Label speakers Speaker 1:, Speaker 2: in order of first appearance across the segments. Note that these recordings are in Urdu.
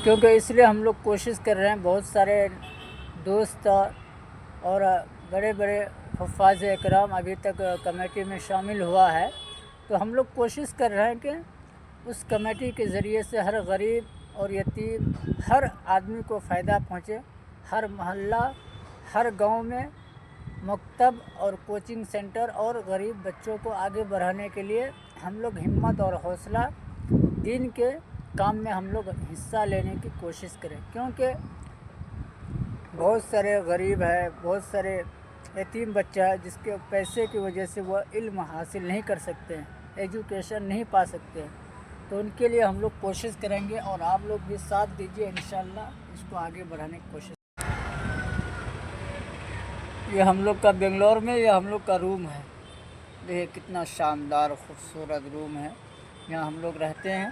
Speaker 1: کیونکہ اس لیے ہم لوگ کوشش کر رہے ہیں، بہت سارے دوست اور بڑے بڑے حفاظ اکرام ابھی تک کمیٹی میں شامل ہوا ہے، تو ہم لوگ کوشش کر رہے ہیں کہ اس کمیٹی کے ذریعے سے ہر غریب اور یتیم، ہر آدمی کو فائدہ پہنچے، ہر محلہ، ہر گاؤں میں مکتب اور کوچنگ سینٹر اور غریب بچوں کو آگے بڑھانے کے لیے ہم لوگ ہمت اور حوصلہ دین کے کام میں ہم لوگ حصہ لینے کی کوشش کریں، کیونکہ بہت سارے غریب ہے، بہت سارے یتیم بچہ ہے جس کے پیسے کی وجہ سے وہ علم حاصل نہیں کر سکتے ہیں، ایجوکیشن نہیں پا سکتے ہیں، تو ان کے لیے ہم لوگ کوشش کریں گے اور آپ لوگ بھی ساتھ دیجیے، انشاءاللہ اس کو آگے بڑھانے کی کوشش۔ یہ ہم لوگ کا بنگلور میں یہ ہم لوگ کا روم ہے، دیکھیے کتنا شاندار خوبصورت روم ہے، یہاں ہم لوگ رہتے ہیں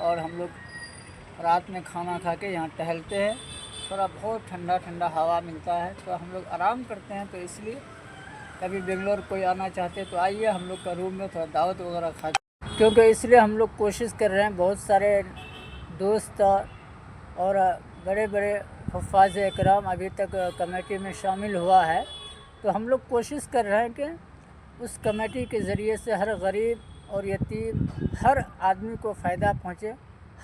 Speaker 1: اور ہم لوگ رات میں کھانا کھا کے یہاں ٹہلتے ہیں، تھوڑا بہت ٹھنڈا ٹھنڈا ہوا ملتا ہے تو ہم لوگ آرام کرتے ہیں، تو اس لیے کبھی بنگلور کوئی آنا چاہتے تو آئیے ہم لوگ کا روم میں تھوڑا دعوت وغیرہ کھا، کیونکہ اس لیے ہم لوگ کوشش کر رہے ہیں، بہت سارے دوست اور بڑے بڑے حفاظ اکرام ابھی تک کمیٹی میں شامل ہوا ہے، تو ہم لوگ کوشش کر رہے ہیں کہ اس کمیٹی کے ذریعے سے ہر غریب اور یتیم، ہر آدمی کو فائدہ پہنچے،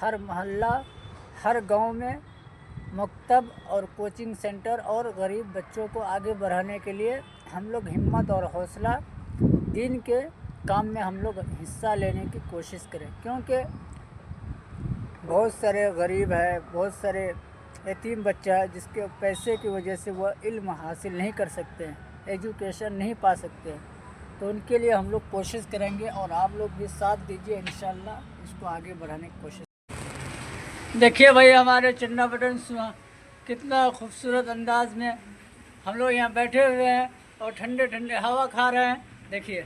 Speaker 1: ہر محلہ، ہر گاؤں میں مکتب اور کوچنگ سینٹر اور غریب بچوں کو آگے بڑھانے کے لیے ہم لوگ ہمت اور حوصلہ دین کے کام میں ہم لوگ حصہ لینے کی کوشش کریں، کیونکہ بہت سارے غریب ہے، بہت سارے یتیم بچہ ہے جس کے پیسے کی وجہ سے وہ علم حاصل نہیں کر سکتے ہیں، ایجوکیشن نہیں پا سکتے ہیں، تو ان کے لیے ہم لوگ کوشش کریں گے اور آپ لوگ بھی ساتھ دیجیے، انشاءاللہ اس کو آگے بڑھانے کی کوشش۔ دیکھیے بھائی ہمارے چنڈا بٹن کتنا خوبصورت انداز میں ہم لوگ یہاں بیٹھے ہوئے ہیں اور ٹھنڈے ٹھنڈے ہوا کھا رہے ہیں، دیکھیے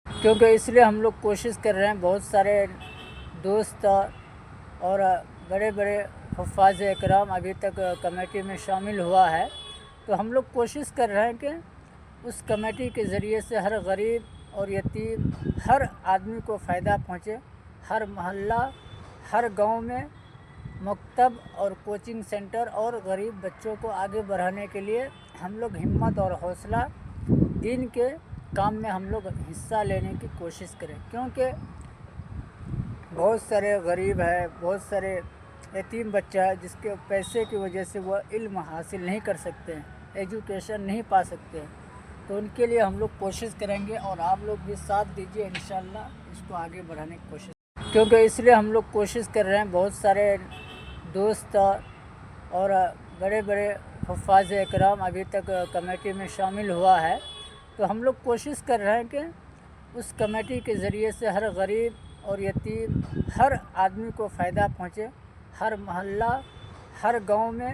Speaker 1: کیونکہ اس لیے ہم لوگ کوشش کر رہے ہیں، بہت سارے دوست اور بڑے بڑے حفاظ اکرام ابھی تک کمیٹی میں شامل ہوا ہے، تو ہم لوگ کوشش کر رہے ہیں کہ اس کمیٹی کے ذریعے سے ہر غریب اور یتیم، ہر آدمی کو فائدہ پہنچے، ہر محلہ، ہر گاؤں میں مکتب اور کوچنگ سینٹر اور غریب بچوں کو آگے بڑھانے کے لیے ہم لوگ ہمت اور حوصلہ دین کے کام میں ہم لوگ حصہ لینے کی کوشش کریں، کیونکہ بہت سارے غریب ہے، بہت سارے یتیم بچہ ہے جس کے پیسے کی وجہ سے وہ علم حاصل نہیں کر سکتے ہیں، ایجوکیشن نہیں پا سکتے ہیں، تو ان کے لیے ہم لوگ کوشش کریں گے اور آپ لوگ بھی ساتھ دیجیے، انشاءاللہ اس کو آگے بڑھانے کی کوشش، کیونکہ اس لیے ہم لوگ کوشش کر رہے ہیں، بہت سارے دوست اور بڑے بڑے حفاظ اکرام ابھی تک کمیٹی میں شامل ہوا ہے، تو ہم لوگ کوشش کر رہے ہیں کہ اس کمیٹی کے ذریعے سے ہر غریب اور یتیم، ہر آدمی کو فائدہ پہنچے، ہر محلہ، ہر گاؤں میں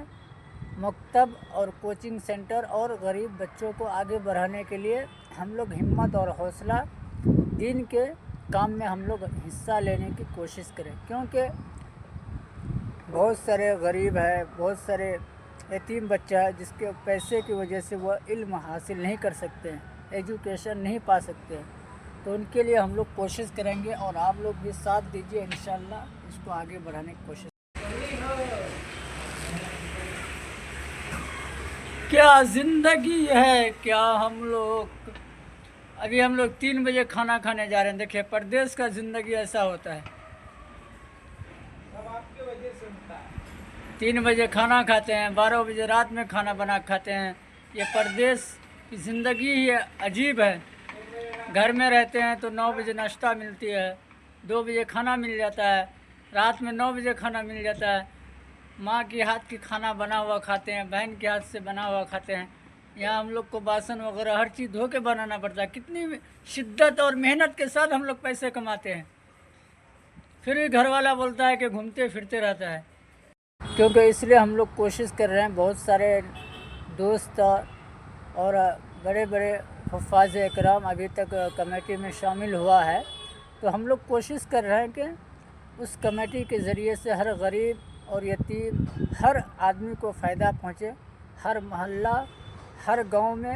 Speaker 1: مکتب اور کوچنگ سینٹر اور غریب بچوں کو آگے بڑھانے کے لیے ہم لوگ ہمت اور حوصلہ دین کے کام میں ہم لوگ حصہ لینے کی کوشش کریں، کیونکہ بہت سارے غریب ہے، بہت سارے یتیم بچہ ہے جس کے پیسے کی وجہ سے وہ علم حاصل نہیں کر سکتے ہیں، ایجوکیشن نہیں پا سکتے ہیں، تو ان کے لیے ہم لوگ کوشش کریں گے اور آپ لوگ بھی ساتھ دیجیے، انشاءاللہ اس کو آگے بڑھانے کی کوشش۔ کیا زندگی ہے، کیا ہم لوگ ابھی 3 بجے کھانا کھانے جا رہے ہیں، دیکھیے پردیس کا زندگی ایسا ہوتا ہے، 3 بجے کھانا کھاتے ہیں، 12 بجے رات میں کھانا بنا کھاتے ہیں، یہ پردیس کی زندگی ہی عجیب ہے، گھر میں رہتے ہیں تو 9 بجے ناشتہ ملتی ہے، 2 بجے کھانا مل جاتا ہے، رات میں 9 بجے کھانا مل جاتا ہے، ماں کے ہاتھ کی کھانا بنا ہوا کھاتے ہیں، بہن کے ہاتھ سے بنا ہوا کھاتے ہیں، یہاں ہم لوگ کو باسن وغیرہ ہر چیز دھو کے بنانا پڑتا ہے، کتنی شدت اور محنت کے ساتھ ہم لوگ پیسے کماتے ہیں، پھر بھی گھر والا بولتا ہے کہ گھومتے پھرتے رہتا ہے، کیونکہ اس لیے ہم لوگ کوشش کر رہے ہیں، بہت سارے دوست اور بڑے بڑے حفاظ اکرام ابھی تک کمیٹی میں شامل ہوا ہے، تو ہم لوگ کوشش کر رہے ہیں کہ اس کمیٹی کے ذریعے سے ہر غریب اور یتیم، ہر آدمی کو فائدہ پہنچے، ہر محلہ، ہر گاؤں میں